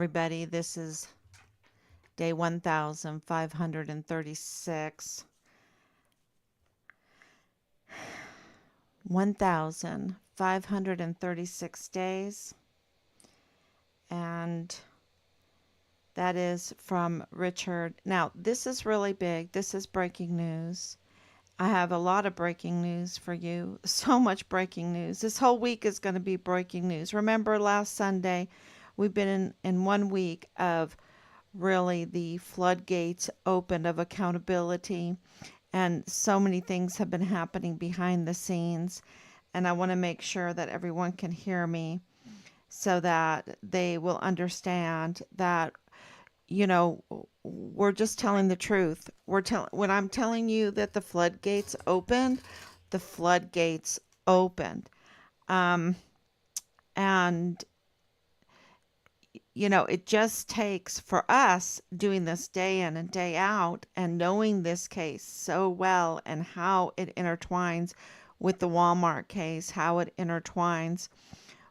Everybody, this is day 1536. 1536 days. And that is from Richard. Now, this is really big. This is breaking news. I have a lot of breaking news for you. So much breaking news. This whole week is going to be breaking news. Remember last Sunday, we've been in 1 week of really the floodgates opened of accountability, and so many things have been happening behind the scenes. And I want to make sure that everyone can hear me so that they will understand that, we're just telling the truth. When I'm telling you that the floodgates opened, the floodgates opened. Um, and it just takes for us doing this day in and day out and knowing this case so well and how it intertwines with the Walmart case, how it intertwines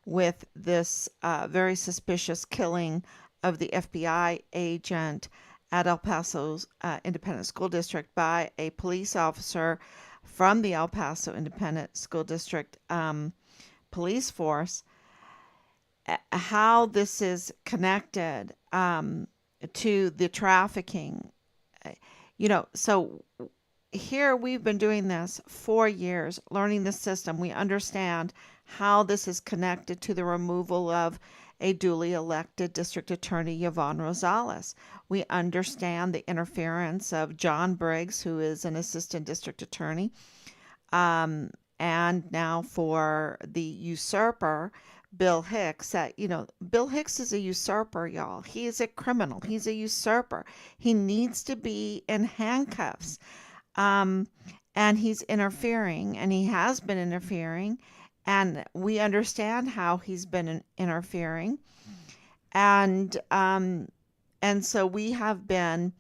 with this very suspicious killing of the FBI agent at El Paso's Independent School District by a police officer from the El Paso Independent School District police force. How this is connected to the trafficking. So here we've been doing this 4 years, learning the system. We understand how this is connected to the removal of a duly elected district attorney, Yvonne Rosales. We understand the interference of John Briggs, who is an assistant district attorney, and now for the usurper, Bill Hicks. Bill Hicks is a usurper, y'all. He is a criminal. He's a usurper. He needs to be in handcuffs. Um, and he's interfering, and he has been interfering, and we understand how he's been interfering, and so we have been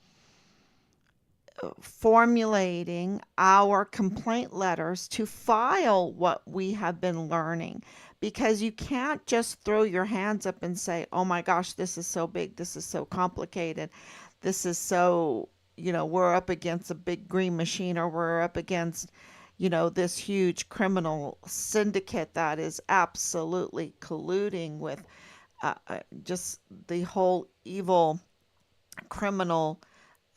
formulating our complaint letters to file what we have been learning, because you can't just throw your hands up and say, oh my gosh, this is so big, this is so complicated, this is so, we're up against a big green machine, or we're up against, this huge criminal syndicate that is absolutely colluding with just the whole evil criminal,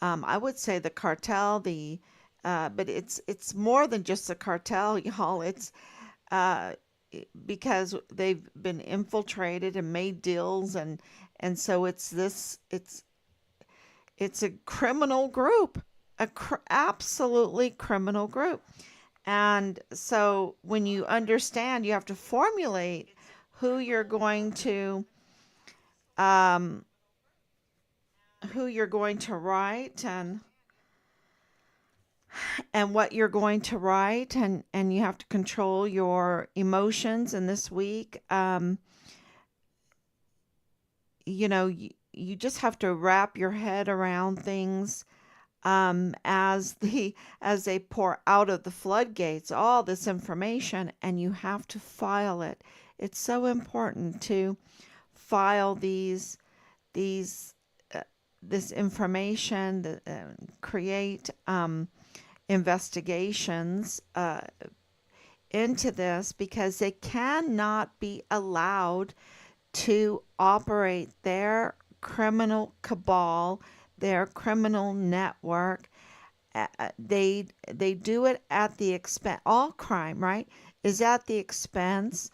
I would say the cartel, but it's more than just a cartel, y'all. It's uh, because they've been infiltrated and made deals, and so it's a criminal group, absolutely criminal group. And so when you understand, you have to formulate who you're going to um, write, and what you're going to write, and you have to control your emotions in this week. You just have to wrap your head around things, as they pour out of the floodgates all this information, and you have to file it. It's so important to file these this information, create investigations into this, because they cannot be allowed to operate their criminal cabal, their criminal network. They do it at the expense. All crime, right, is at the expense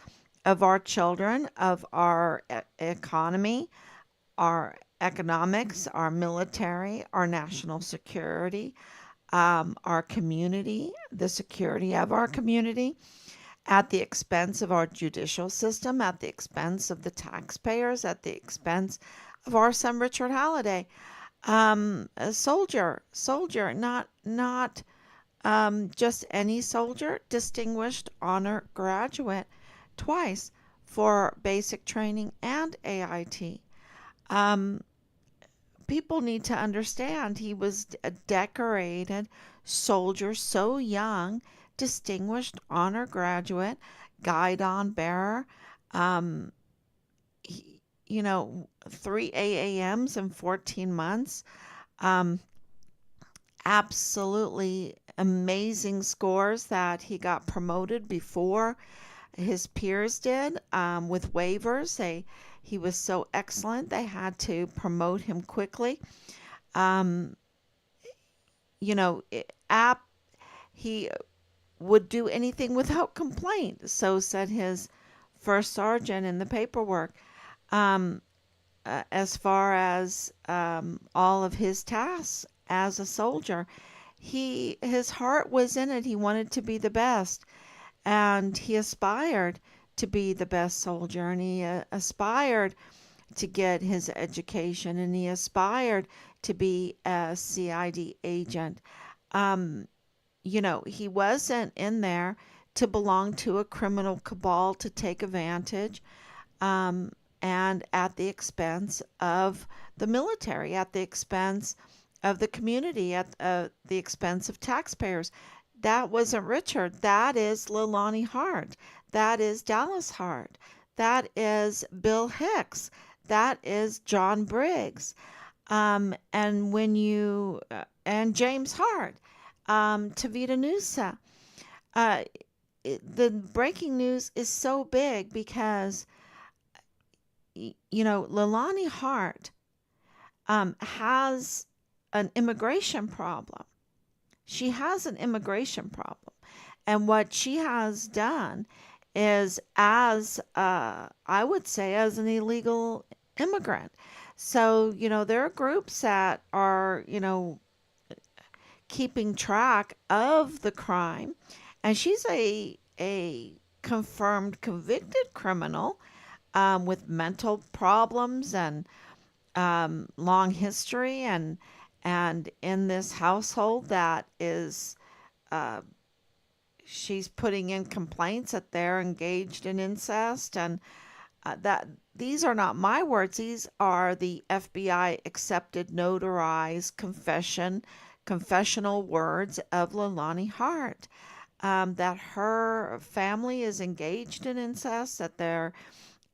of our children, of our economy, our economics, our military, our national security, our community, the security of our community, at the expense of our judicial system, at the expense of the taxpayers, at the expense of our son Richard Halliday, a soldier, not just any soldier, distinguished honor graduate twice for basic training and AIT. Um, People need to understand he was a decorated soldier, so young, distinguished honor graduate, guidon bearer. Um, 3 AAMs in 14 months. Um, Absolutely amazing scores that he got promoted before his peers did, with waivers. He was so excellent, they had to promote him quickly. Um, you know, it, app, he would do anything without complaint, so said his first sergeant in the paperwork. Um, as far as all of his tasks as a soldier, his heart was in it. He wanted to be the best, and he aspired to be the best soldier, and he aspired to get his education, and he aspired to be a CID agent. Um, he wasn't in there to belong to a criminal cabal to take advantage, um, and at the expense of the military, at the expense of the community, at the expense of taxpayers. That wasn't Richard. That is Leilani Hart. That is Dallas Hart. That is Bill Hicks. That is John Briggs. And James Hart, Tavita Nusa. Uh, the breaking news is so big because Leilani Hart has an immigration problem. She has an immigration problem. And what she has done is, I would say, as an illegal immigrant. So, there are groups that are, keeping track of the crime. And she's a confirmed convicted criminal, with mental problems and long history, and in this household that is, uh, she's putting in complaints that they're engaged in incest, and that these are not my words. These are the FBI accepted, notarized confessional words of Leilani Hart. That her family is engaged in incest, that they're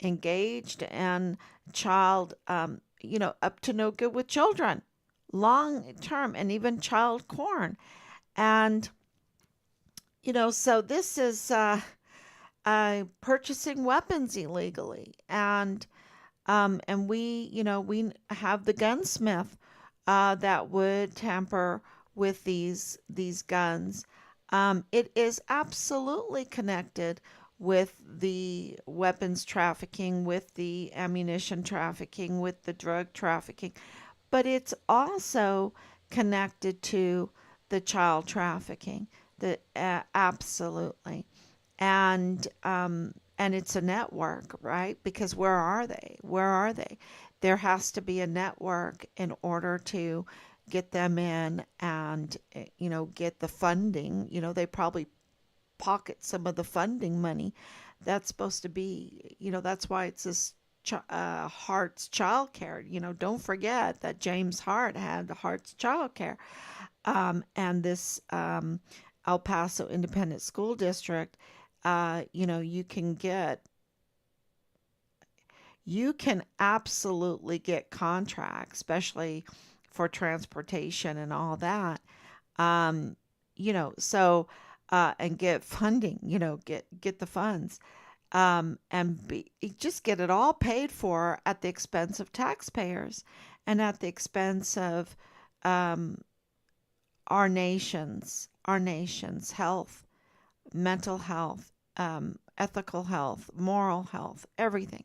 engaged in child, up to no good with children, long term, and even child porn. And, so this is purchasing weapons illegally. And we have the gunsmith that would tamper with these guns. It is absolutely connected with the weapons trafficking, with the ammunition trafficking, with the drug trafficking, but it's also connected to the child trafficking. The Absolutely, and it's a network, right? Because where are they? Where are they? There has to be a network in order to get them in, and get the funding. They probably pocket some of the funding money that's supposed to be, that's why it's this Hart's Child Care. Don't forget that James Hart had Hart's Child Care, and this El Paso Independent School District. You can absolutely get contracts, especially for transportation and all that. Um, so and get funding, get the funds, and just get it all paid for at the expense of taxpayers, and at the expense of um, our nation's health, mental health, ethical health, moral health, everything.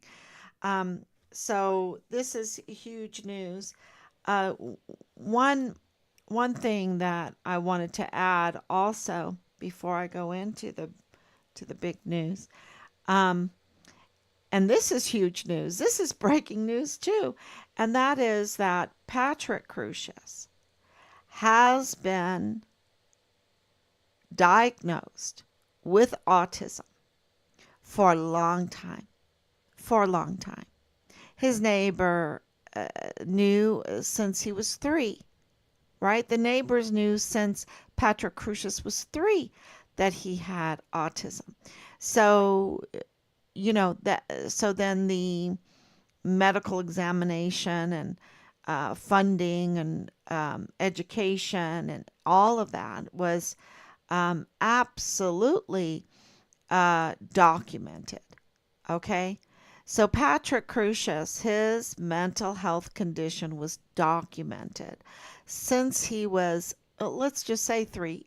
Um, so this is huge news. Uh, one one thing that I wanted to add also before I go into the big news, um, and this is huge news. This is breaking news too, and that is that Patrick Crusius has been diagnosed with autism for a long time. For a long time. His neighbor knew since he was 3, right? The neighbors knew since Patrick Crusius was 3 that he had autism. So, that so then medical examination and funding and education and all of that was absolutely documented. Okay. So Patrick Crusius, his mental health condition was documented since he was, let's just say 3,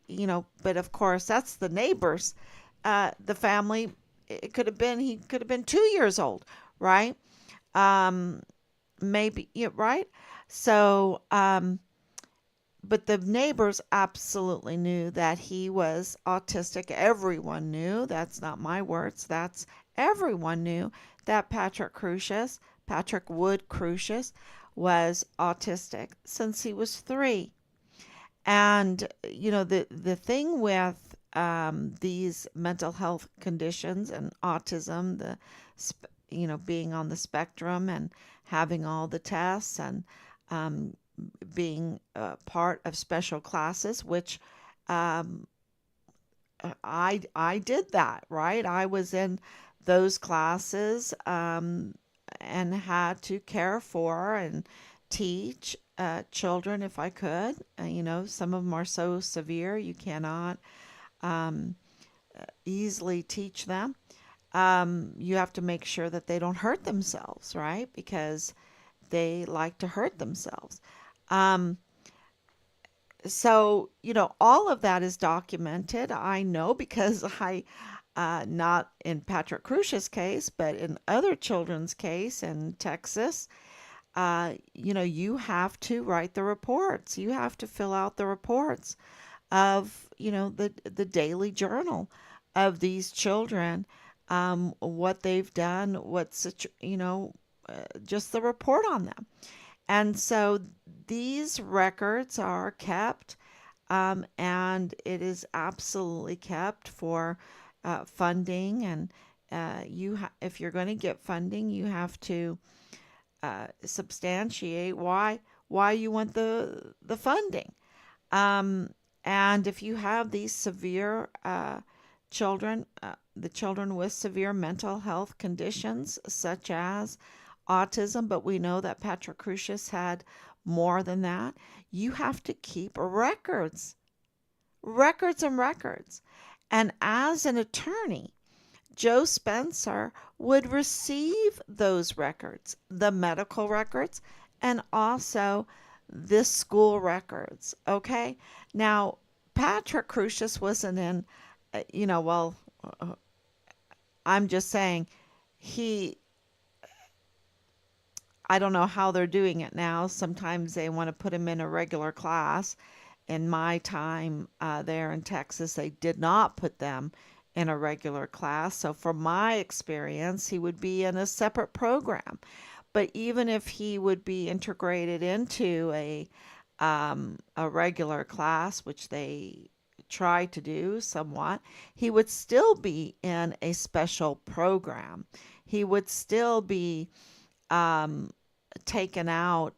but of course that's the neighbors, the family. It could have been, he could have been 2 years old, right? Um, maybe, yeah, right? So, but the neighbors absolutely knew that he was autistic. Everyone knew. That's not my words. That's everyone knew that Patrick Wood Crusius, was autistic since he was 3. And the thing with these mental health conditions and autism, being on the spectrum and having all the tests and um, being part of special classes, which um, I did that, right? I was in those classes and had to care for and teach children if I could. Some of them are so severe you cannot um, easily teach them. You have to make sure that they don't hurt themselves, right? Because they like to hurt themselves. Um, all of that is documented. I know because not in Patrick Crucia's case, but in other children's case in Texas, you have to write the reports. You have to fill out the reports of, the daily journal of these children, what they've done, just the report on them. And so these records are kept, and it is absolutely kept for funding. And if you're going to get funding, you have to substantiate why you want the funding. Um, and if you have these severe children, the children with severe mental health conditions such as autism, but we know that Patrick Crusius had more than that, you have to keep records, records and records. And as an attorney, Joe Spencer would receive those records, the medical records, and also the school records. Okay. Now, Patrick Crusius wasn't in, well, I'm just saying he, I don't know how they're doing it now. Sometimes they want to put him in a regular class. In my time there in Texas, they did not put them in a regular class. So, from my experience, he would be in a separate program. But even if he would be integrated into a regular class, which they try to do somewhat, he would still be in a special program. He would still be um, taken out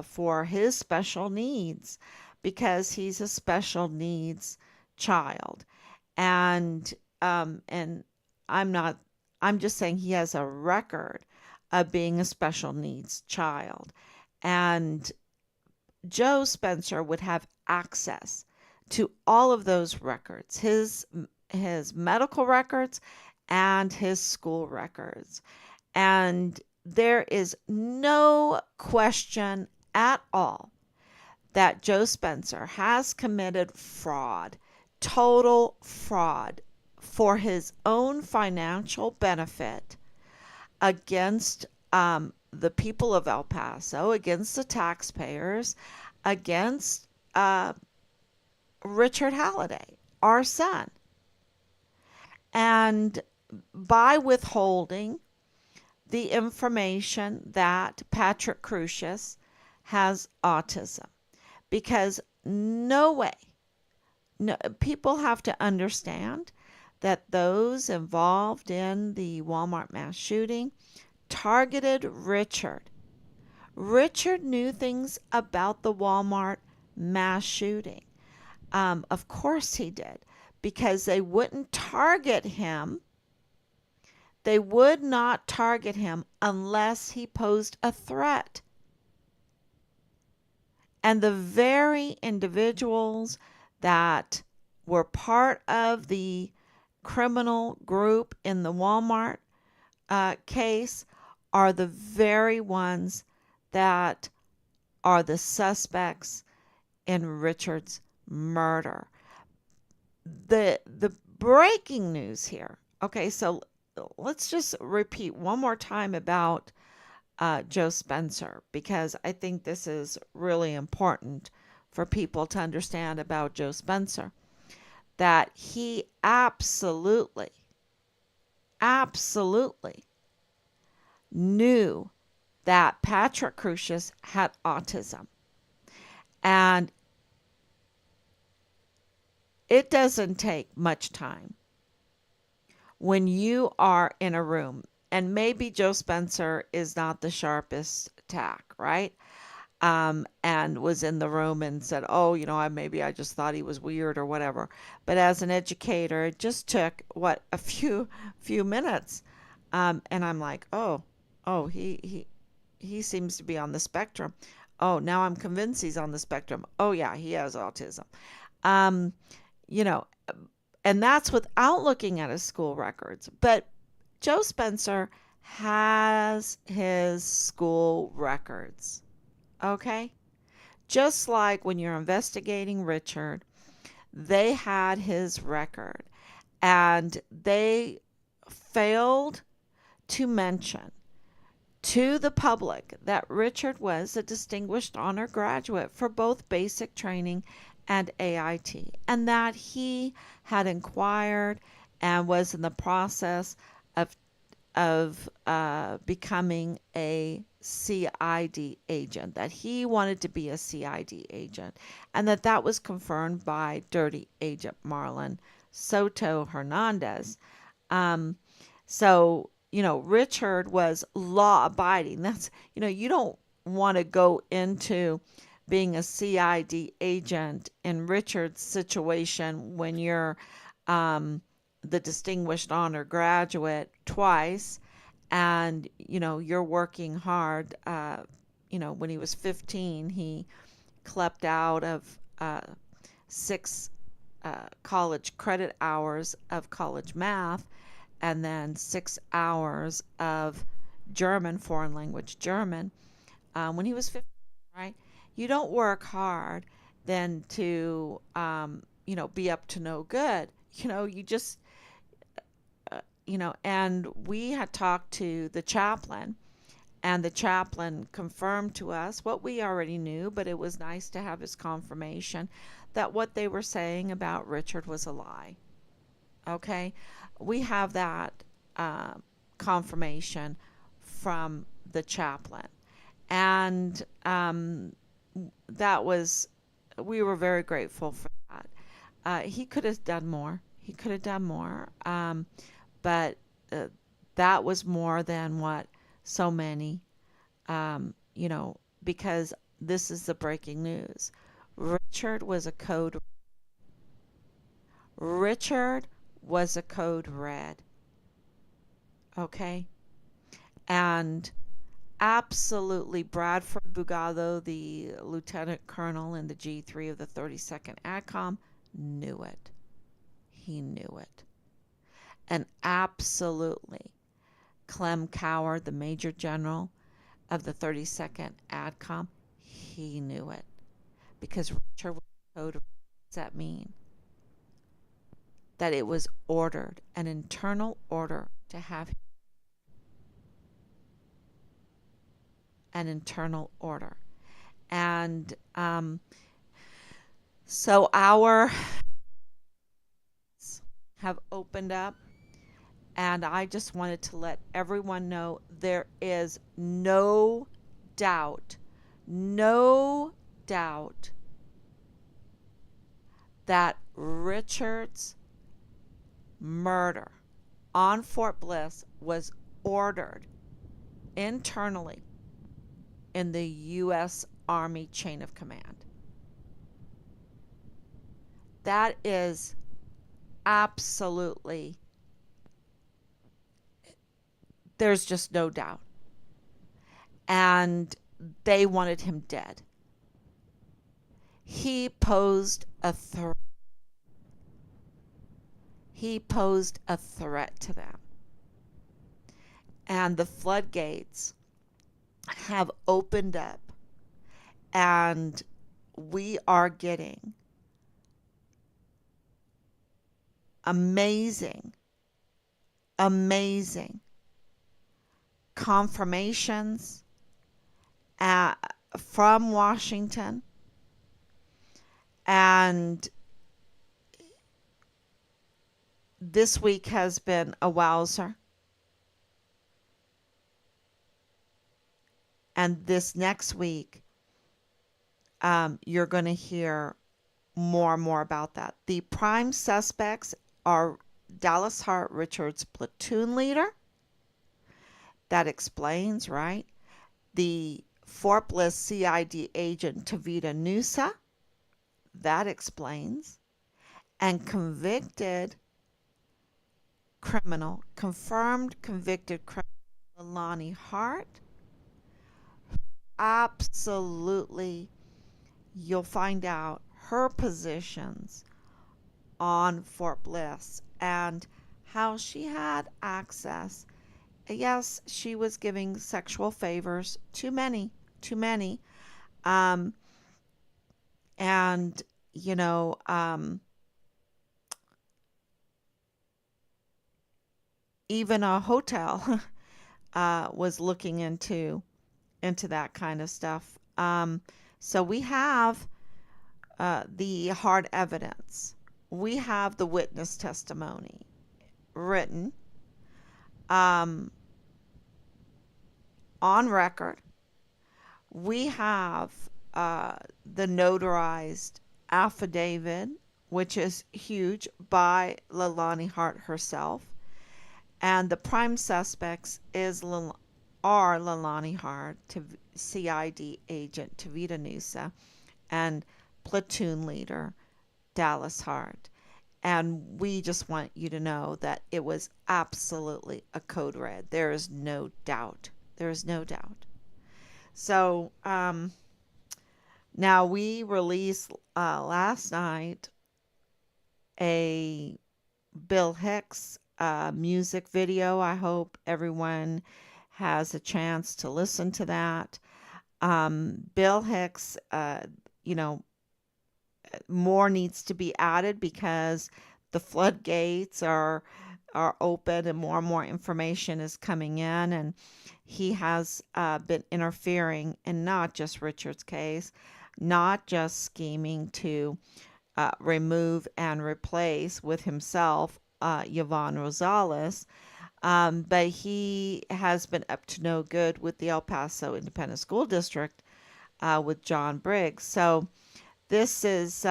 for his special needs because he's a special needs child. And and I'm not I'm just saying he has a record of being a special needs child. And Joe Spencer would have access to all of those records, his medical records and his school records. And there is no question at all that Joe Spencer has committed fraud, total fraud, for his own financial benefit against the people of El Paso, against the taxpayers, against Richard Halliday, our son. And by withholding the information that Patrick Crusius has autism, because no way, no, people have to understand that those involved in the Walmart mass shooting targeted Richard. Richard knew things about the Walmart mass shooting. Of course he did, because they wouldn't target him. they would not target him unless he posed a threat. And the very individuals that were part of the criminal group in the Walmart case are the very ones that are the suspects in Richard's murder. The breaking news here. Okay, so let's just repeat one more time about Joe Spencer, because I think this is really important for people to understand about Joe Spencer, that he absolutely knew that Patrick Crusius had autism. And it doesn't take much time when you are in a room, and maybe Joe Spencer is not the sharpest tack, right? And was in the room and said, "Oh, maybe I just thought he was weird or whatever." But as an educator, it just took a few minutes, and I'm like, "Oh, he seems to be on the spectrum. Oh, now I'm convinced he's on the spectrum. Oh yeah, he has autism." Um, you know, and that's without looking at his school records. But Joe Spencer has his school records. Okay? Just like when you're investigating Richard, they had his record and they failed to mention to the public that Richard was a distinguished honor graduate for both basic training and AIT, and that he had inquired and was in the process of becoming a CID agent, that he wanted to be a CID agent, and that was confirmed by Dirty Agent Marlon Soto Hernandez. Um, so, Richard was law abiding. You don't want to go into being a CID agent in Richard's situation when you're the distinguished honor graduate twice, and you're working hard. When he was 15, he clept out of 6 college credit hours of college math, and then 6 hours of German, foreign language German, when he was 15, right? You don't work hard then to, be up to no good. You just, and we had talked to the chaplain, and the chaplain confirmed to us what we already knew, but it was nice to have his confirmation that what they were saying about Richard was a lie. Okay? We have that confirmation from the chaplain. And we were very grateful for that. He could have done more. He could have done more. But that was more than what so many, because this is the breaking news. Richard was a code. Richard was a code red. Okay? And absolutely, Bradford Bugado, the lieutenant colonel in the G3 of the 32nd ADCOM, knew it. He knew it. And absolutely, Clem Coward, the major general of the 32nd ADCOM, he knew it. Because Richard was code red. What does that mean? That it was ordered, an internal order to have an internal order. And so our have opened up, and I just wanted to let everyone know there is no doubt that Richard's murder on Fort Bliss was ordered internally in the U.S. Army chain of command. That is absolutely There's just no doubt. And they wanted him dead. He posed a threat. He posed a threat to them. And the floodgates have opened up, and we are getting amazing, amazing confirmations from Washington. And this week has been a wowzer. And this next week, you're going to hear more and more about that. The prime suspects are Dallas Hart Richards' platoon leader. That explains, right? The Fort Bliss CID agent Tavita Nusa. That explains. And confirmed convicted criminal Leilani Hart. Absolutely, you'll find out her positions on Fort Bliss and how she had access. Yes, she was giving sexual favors, too many. Um, and, you know, even a hotel was looking into that kind of stuff. So we have the hard evidence. We have the witness testimony written on record. We have the notarized affidavit, which is huge, by Leilani Hart herself. And the prime suspects are Leilani Hart, CID agent Tavita Nusa, and platoon leader Dallas Hart. And we just want you to know that it was absolutely a code red. There is no doubt. So now we released last night a Bill Hicks music video. I hope everyone has a chance to listen to that. Bill Hicks, more needs to be added because the floodgates are open and more information is coming in, and he has been interfering in not just Richard's case, not just scheming to remove and replace with himself Yvonne Rosales, but he has been up to no good with the El Paso Independent School District with John Briggs. So this is,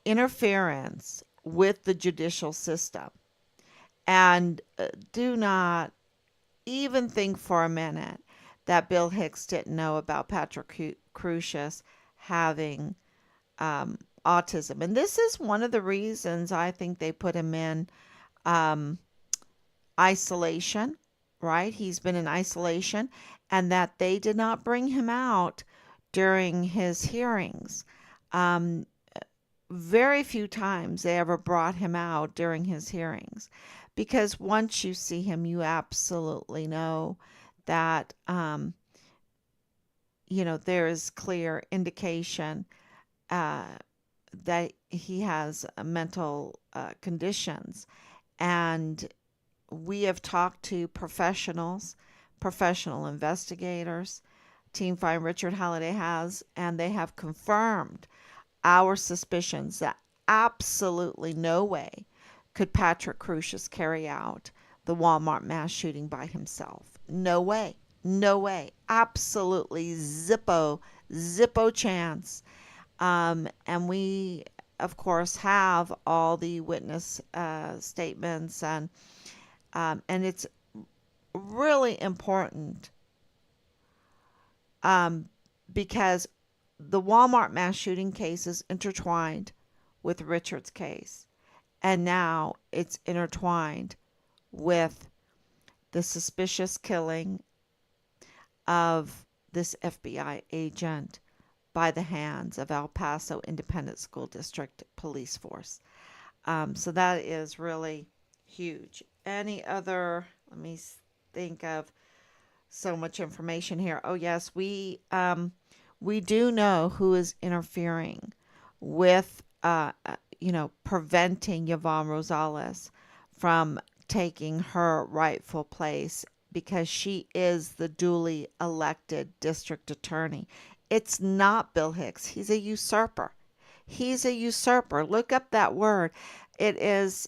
interference with the judicial system. And do not even think for a minute that Bill Hicks didn't know about Patrick Crusius having autism. And this is one of the reasons I think they put him in isolation, right? He's been in isolation, and that they did not bring him out during his hearings. Very few times they ever brought him out during his hearings, because once you see him, you absolutely know that, there is clear indication that he has mental conditions. And we have talked to professional investigators, Team Find Richard Halliday has, and they have confirmed our suspicions that absolutely no way could Patrick Crusius carry out the Walmart mass shooting by himself. No way. Absolutely zippo chance. And we, of course, have all the witness statements, and it's really important because the Walmart mass shooting case is intertwined with Richard's case, and now it's intertwined with the suspicious killing of this FBI agent by the hands of El Paso Independent School District Police Force. So that is really huge. Any other, let me think of so much information here. Oh yes, we do know who is interfering with preventing Yvonne Rosales from taking her rightful place because she is the duly elected district attorney. It's not Bill Hicks. He's a usurper. He's a usurper. Look up that word. It is,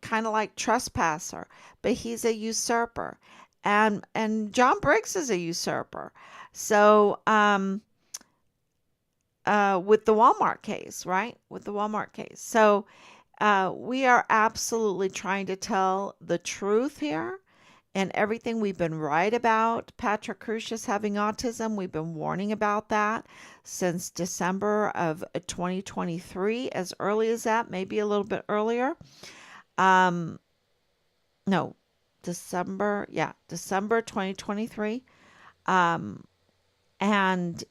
kind of like trespasser, but he's a usurper. And John Briggs is a usurper. So, with the Walmart case, right? With the Walmart case. So, we are absolutely trying to tell the truth here and everything we've been right about. Patrick Crusius having autism, we've been warning about that since December of 2023, as early as that, maybe a little bit earlier. Um, no, December 2023. And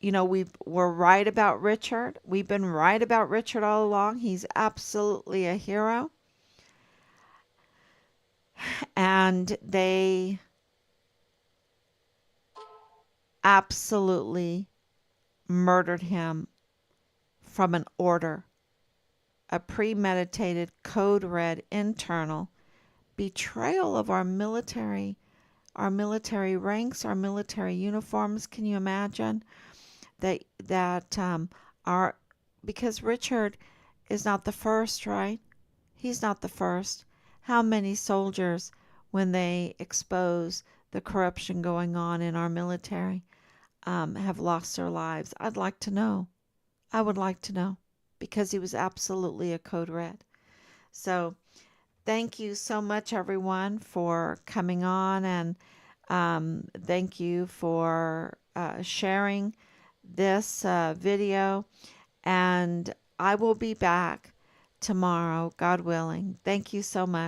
we're right about Richard. We've been right about Richard all along. He's absolutely a hero. And they absolutely murdered him from an order, a premeditated, code red, internal betrayal of our military ranks, our military uniforms. Can you imagine that our because Richard is not the first, right? He's not the first. How many soldiers, when they expose the corruption going on in our military, have lost their lives? I'd like to know. I would like to know because he was absolutely a code red. So thank you so much, everyone, for coming on, and thank you for sharing this video. And I will be back tomorrow, God willing. Thank you so much.